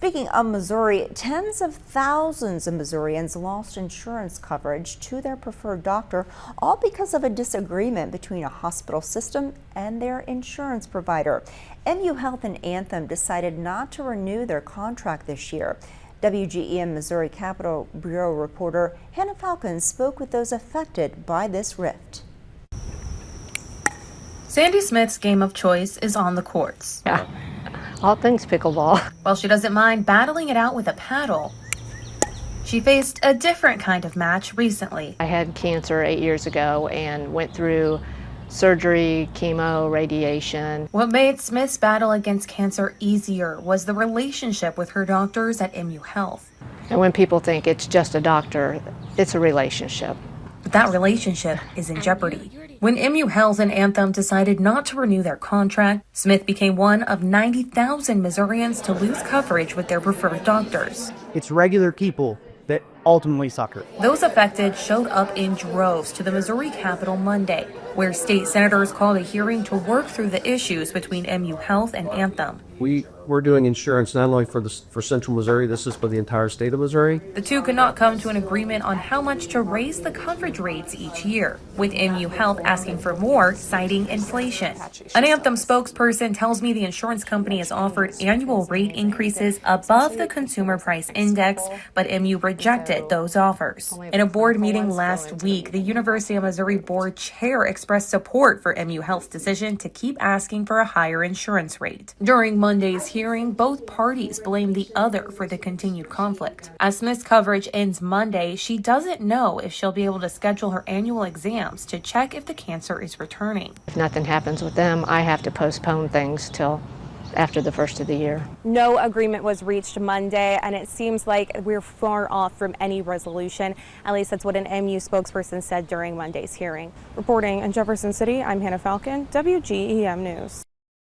Speaking of Missouri, tens of thousands of Missourians lost insurance coverage to their preferred doctor, all because of a disagreement between a hospital system and their insurance provider. MU Health and Anthem decided not to renew their contract this year. WGEM Missouri Capitol Bureau reporter Hannah Falcon spoke with those affected by this rift. Sandy Smith's game of choice is on the courts. Yeah, all things pickleball. While she doesn't mind battling it out with a paddle, she faced a different kind of match recently. I had cancer 8 years ago and went through surgery, chemo, radiation. What made Smith's battle against cancer easier was the relationship with her doctors at MU Health. And when people think it's just a doctor, it's a relationship. But that relationship is in jeopardy. When MU Health and Anthem decided not to renew their contract, Smith became one of 90,000 Missourians to lose coverage with their preferred doctors. It's regular people that ultimately suffer. Those affected showed up in droves to the Missouri Capitol Monday, where state senators called a hearing to work through the issues between MU Health and Anthem. We're doing insurance not only for Central Missouri, this is for the entire state of Missouri. The two could not come to an agreement on how much to raise the coverage rates each year, with MU Health asking for more, citing inflation. An Anthem spokesperson tells me the insurance company has offered annual rate increases above the consumer price index, but MU rejected those offers. In a board meeting last week, the University of Missouri board chair expressed support for MU Health's decision to keep asking for a higher insurance rate. During Monday's hearing, both parties blamed the other for the continued conflict. As Smith's coverage ends Monday, she doesn't know if she'll be able to schedule her annual exams to check if the cancer is returning. If nothing happens with them, I have to postpone things till after the first of the year. No agreement was reached Monday, and it seems like we're far off from any resolution. At least that's what an MU spokesperson said during Monday's hearing. Reporting in Jefferson City, I'm Hannah Falcon, WGEM News.